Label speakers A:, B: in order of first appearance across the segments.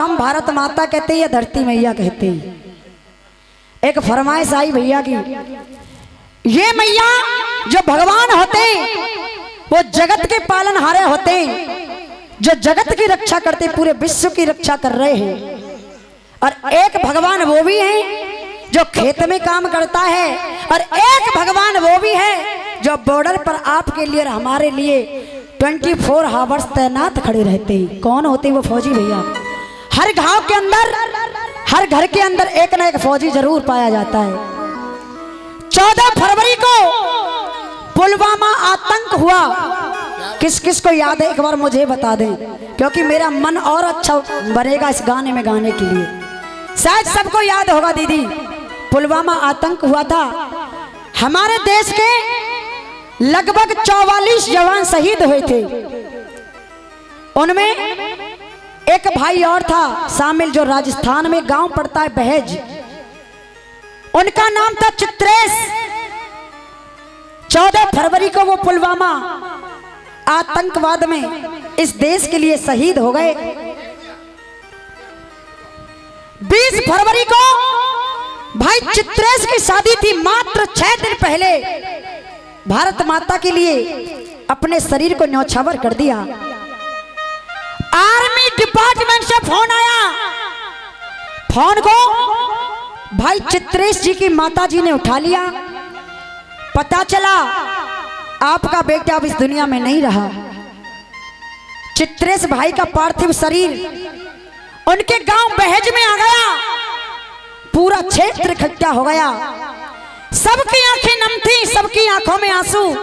A: हम भारत माता कहते हैं या धरती मैया कहते हैं। एक फरमाइश आई भैया की, ये मैया जो भगवान होते वो जगत के पालनहारे होते, जो जगत की रक्षा करते, पूरे विश्व की रक्षा कर रहे हैं। और एक भगवान वो भी है जो खेत में काम करता है, और एक भगवान वो भी है जो बॉर्डर पर आपके लिए और हमारे लिए 24 आवर्स तैनात खड़े रहते हैं। कौन होते हैं वो? फौजी भैया। हर गांव के अंदर, हर घर के अंदर एक ना एक फौजी जरूर पाया जाता है। 14 फरवरी को पुलवामा आतंक हुआ, किस किस को याद है एक बार मुझे बता दें, क्योंकि मेरा मन और अच्छा बनेगा इस गाने में गाने के लिए। शायद सबको याद होगा दीदी, पुलवामा आतंक हुआ था। हमारे देश के लगभग 44 जवान शहीद हुए थे। उनमें एक भाई और था शामिल, जो राजस्थान में गांव पड़ता है बहेज, उनका नाम था चित्रेश। 14 फरवरी को वो पुलवामा आतंकवाद में इस देश के लिए शहीद हो गए। 20 फरवरी को भाई चित्रेश की शादी थी। मात्र 6 दिन पहले भारत माता के लिए अपने शरीर को न्यौछावर कर दिया। आर्मी डिपार्टमेंट से फोन आया, फोन को भाई चित्रेश जी की माता जी ने उठा लिया। पता चला आपका बेटा अब इस दुनिया में नहीं रहा। चित्रेश भाई का पार्थिव शरीर उनके गांव बहेज में आ गया। पूरा क्षेत्र इकट्ठा हो गया। सबकी आंखें नम थी, सबकी आंखों में आंसू,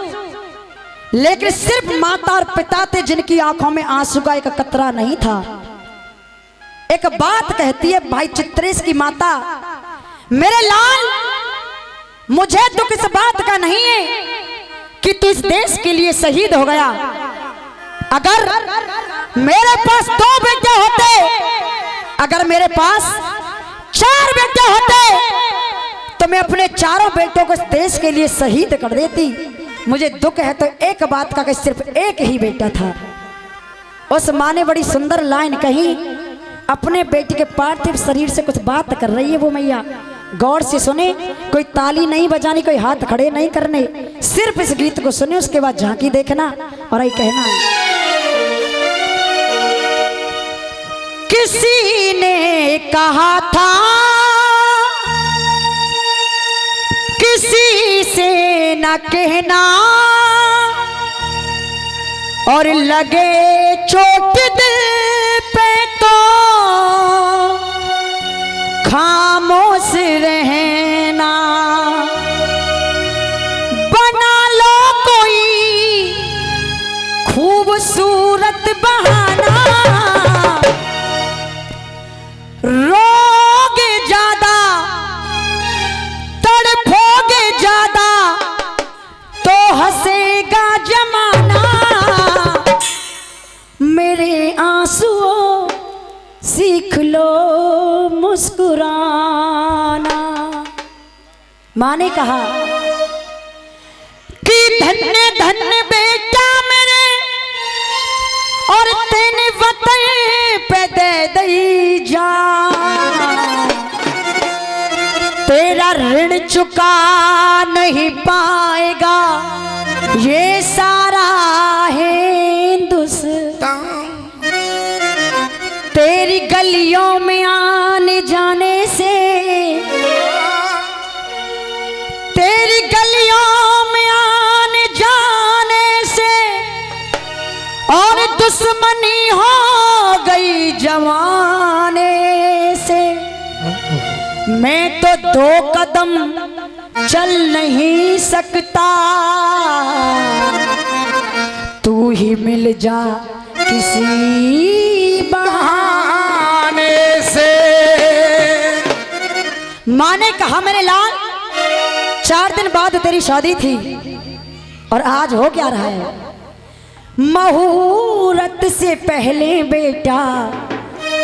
A: लेकिन सिर्फ माता और पिता थे जिनकी आंखों में आंसू का एक कतरा नहीं था। एक बात कहती है भाई चित्रेश की माता, मेरे लाल, मुझे दुख इस बात का नहीं है कि तू इस देश के लिए शहीद हो गया। अगर मेरे पास 2 बेटे होते, अगर मेरे पास 4 बेटे होते, तो मैं अपने चारों बेटों को इस देश के लिए शहीद कर देती। मुझे दुख है तो एक बात का कि सिर्फ एक ही बेटा था। उस माँ ने बड़ी सुंदर लाइन कही, अपने बेटे के पार्थिव शरीर से कुछ बात कर रही है वो मैया। गौर से सुने, कोई ताली नहीं बजानी, कोई हाथ खड़े नहीं करने, सिर्फ इस गीत को सुने, उसके बाद झांकी देखना और यही कहना है। किसी ने कहा था किसी से न कहना, और लगे चोट दिल पे तो खामोश रहना। बना लो कोई खूबसूरत बहाना, रोगे ज्यादा, तड़पोगे ज्यादा, तो हंसेगा जमाना। मेरे आंसुओं सीख लो मुस्कुराना। माँ ने कहा कि धन्य धन्य बेटा मेरे, और तेने वतन पे दे दई जा। तेरा ऋण चुका नहीं पाएगा ये सारा हिंदुस्तान। तेरी गलियों में आने जाने से, तेरी गलियों में आने जाने से, और दुश्मनी हो गई जमाने से, मैं तो 2 कदम चल नहीं सकता। तू ही मिल जा किसी बहाने से। माँ ने कहा मेरे लाल, 4 दिन बाद तेरी शादी थी, और आज हो क्या रहा है? मुहूर्त से पहले बेटा,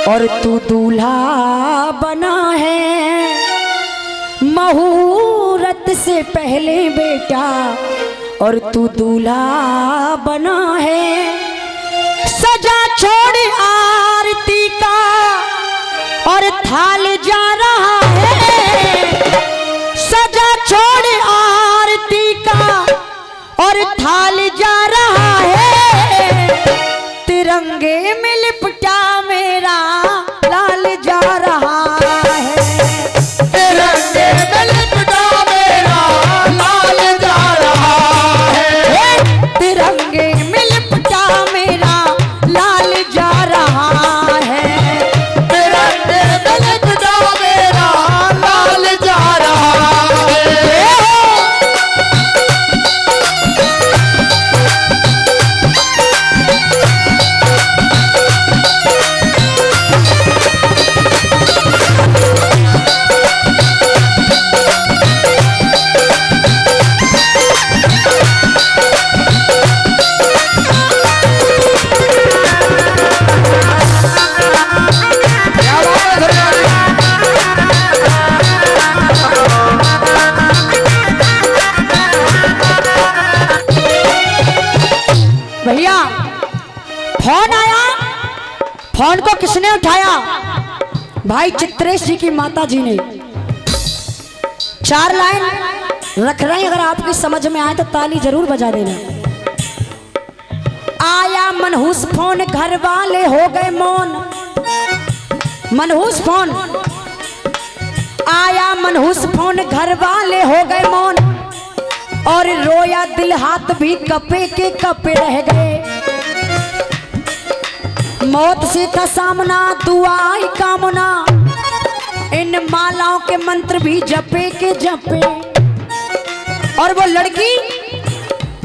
A: और तू दूल्हा बना है। मुहूर्त से पहले बेटा, और तू दूल्हा बना है। सजा छोड़ आरती का थाल जा रहा है सजा छोड़ आरती का, और थाल जा रहा है तिरंगे में लिपटा मेरा लाल जा रहा है।
B: तिरंगे में लिपटा मेरा लाल जा रहा है।
A: तिरंगे में लिपटा मेरा लाल जा रहा है।
B: तिरंगे में लिपटा मेरा लाल जा रहा है।
A: भैया फोन आया, फोन को किसने उठाया? भाई चित्रेश जी की माता जी ने। 4 लाइन रख रहे हैं, अगर आपकी समझ में आए तो ताली जरूर बजा देना। आया मनहूस फोन, घर वाले हो गए मौन। मनहूस फोन आया, मनहूस फोन, घर वाले हो गए मौन, और रोया दिल हाथ भी कपे के कपे रह गए। मौत से था सामना, दुआई कामना, इन मालाओं के मंत्र भी जपे के जपे। और वो लड़की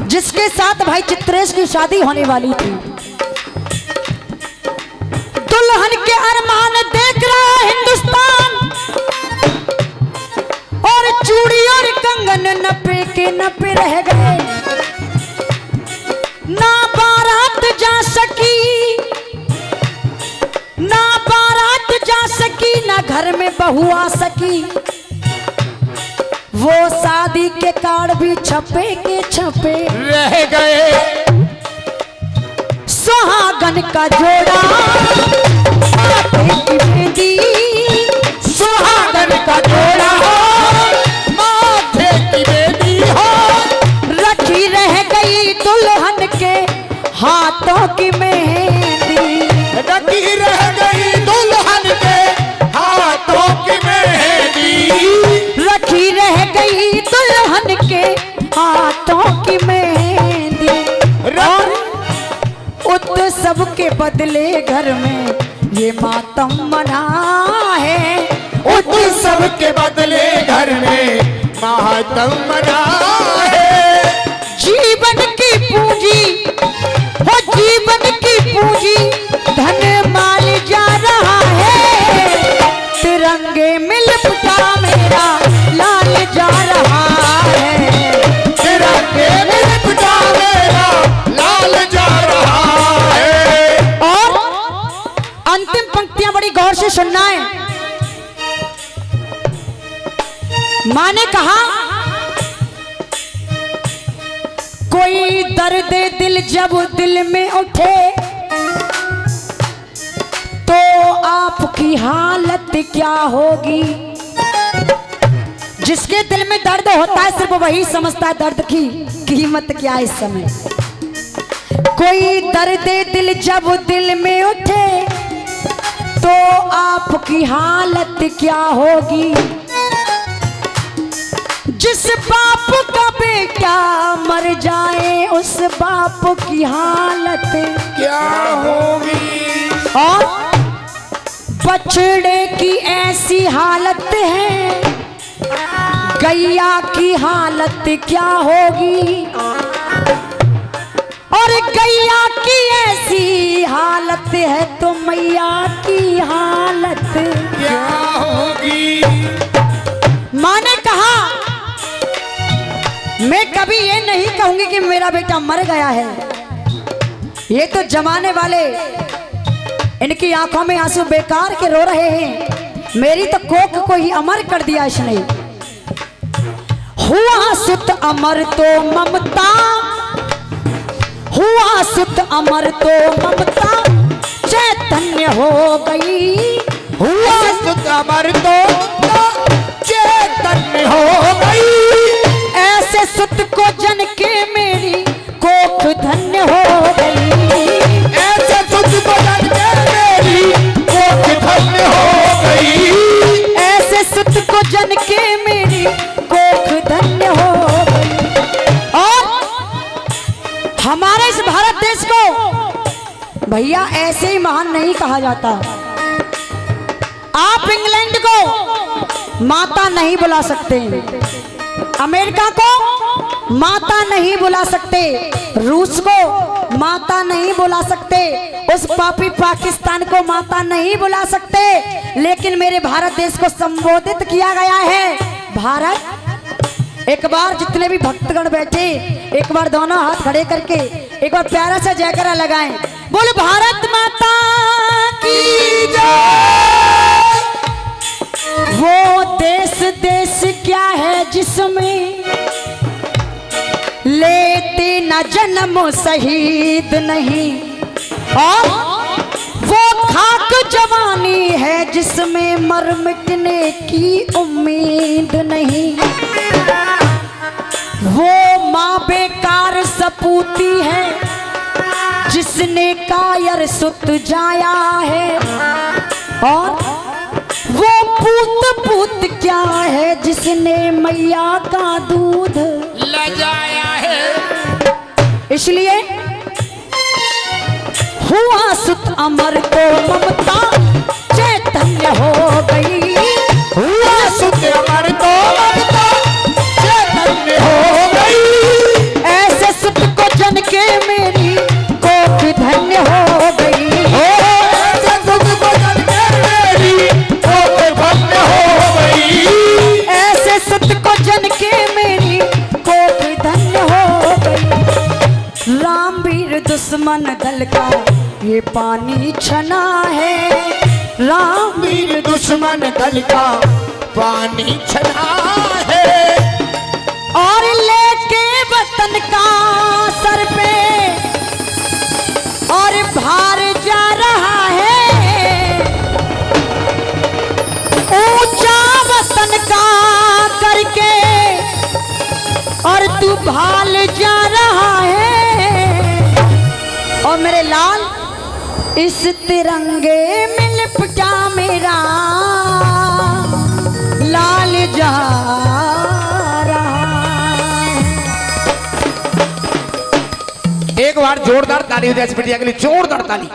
A: जिसके साथ भाई चित्रेश की शादी होने वाली थी, दुल्हन के अरमान देख रहा हिंदुस्तान, और चूड़ी और कंगन नपे के नपे रह गए। ना बारात जा सकी, ना बारात जा सकी, ना घर में बहू आ सकी। वो शादी के कार्ड भी छपे के छपे
B: रह गए।
A: सुहागन का जोड़ा माथे की मेहंदी,
B: सुहागन का जोड़ा माथे की मेहंदी हो,
A: रखी रह गई दुल्हन के हाथों की मेहंदी।
B: रखी रह गई दुल्हन के हाथों की मेहंदी।
A: रखी रह गई दुल्हन के हाथों की मेहंदी। और उत्सव के बदले घर में ये मातम मना है।
B: उत्सव के बदले घर में मातम मना है।
A: जीवन की पूंजी हो, जीवन की पूंजी धन माल जा रहा है। तिरंगे में लिपटा मेरा लाल जा रहा है।
B: तिरंगे में लिपटा मेरा लाल जा रहा है।
A: और अंतिम पंक्तियां बड़ी गौर से सुनना है। मां ने कहा, कोई दर्द दिल जब दिल में उठे तो आपकी हालत क्या होगी। जिसके दिल में दर्द होता है सिर्फ वही समझता है दर्द की कीमत क्या है इस समय। कोई दर्द दिल जब दिल में उठे तो आपकी हालत क्या होगी। जिस बाप का बेटा मर जाए उस बाप की हालत
B: क्या होगी।
A: और बछड़े की ऐसी हालत है, गैया की हालत क्या होगी। और गैया की ऐसी हालत है तो मैया की हालत
B: क्या होगी।
A: मां ने कहा, मैं कभी ये नहीं कहूंगी कि मेरा बेटा मर गया है। ये तो जमाने वाले इनकी आंखों में आंसू बेकार के रो रहे हैं। मेरी तो कोख को ही अमर कर दिया इसने। हुआ सुत अमर तो ममता, हुआ सुत अमर तो ममता चैतन्य हो गई।
B: हुआ सुत अमर तो चैतन्य हो गई।
A: ऐसे सुत को जन के मेरी कोख धन्य हो गई।
B: ऐसे सुध को जन के मेरी कोख धन्य हो गई।
A: ऐसे सुत को जन के मेरी कोख धन्य हो गई। और हमारे इस भारत देश को भैया ऐसे ही महान नहीं कहा जाता। आप इंग्लैंड को माता नहीं बुला सकते, अमेरिका को माता नहीं बुला सकते, रूस को माता नहीं बुला सकते, उस पापी पाकिस्तान को माता नहीं बुला सकते, लेकिन मेरे भारत देश को संबोधित किया गया है भारत। एक बार जितने भी भक्तगण बैठे, एक बार दोनों हाथ खड़े करके एक बार प्यारा सा जयकारा लगाएं, बोले भारत माता की जय। वो देश देश क्या है जिसमें लेते न जन्म शहीद नहीं, और वो खाक जवानी है जिसमें मर मिटने की उम्मीद नहीं। वो माँ बेकार सपूती है जिसने कायर सुत जाया है, और वो पूत पूत क्या है जिसने मैया का दूध
B: लजाया है।
A: इसलिए हुआ सुत अमर को ममता चैतन्य हो गई।
B: हुआ सुध अमर तो ममता चैतन्य हो गई।
A: ऐसे सुत को जन के मेरी कोख धन्य हो गई।
B: ऐसे सुध को जन के मेरी कोख धन्य हो गई।
A: ऐसे सुत को जन के मेरी कोख धन्य हो गई। रामवीर दुश्मन दल का ये पानी छना है, रामवीर
B: दुश्मन दल का पानी छना है।
A: और लेके वतन का सर पे और भार जा रहा है, ऊंचा वतन का करके और तू भाल जा रहा है। और मेरे लाल इस तिरंगे में लिपटा मेरा लाल जा रहा है।
B: एक बार जोरदार ताली हो जाए इस बिटिया के लिए, जोरदार ताली।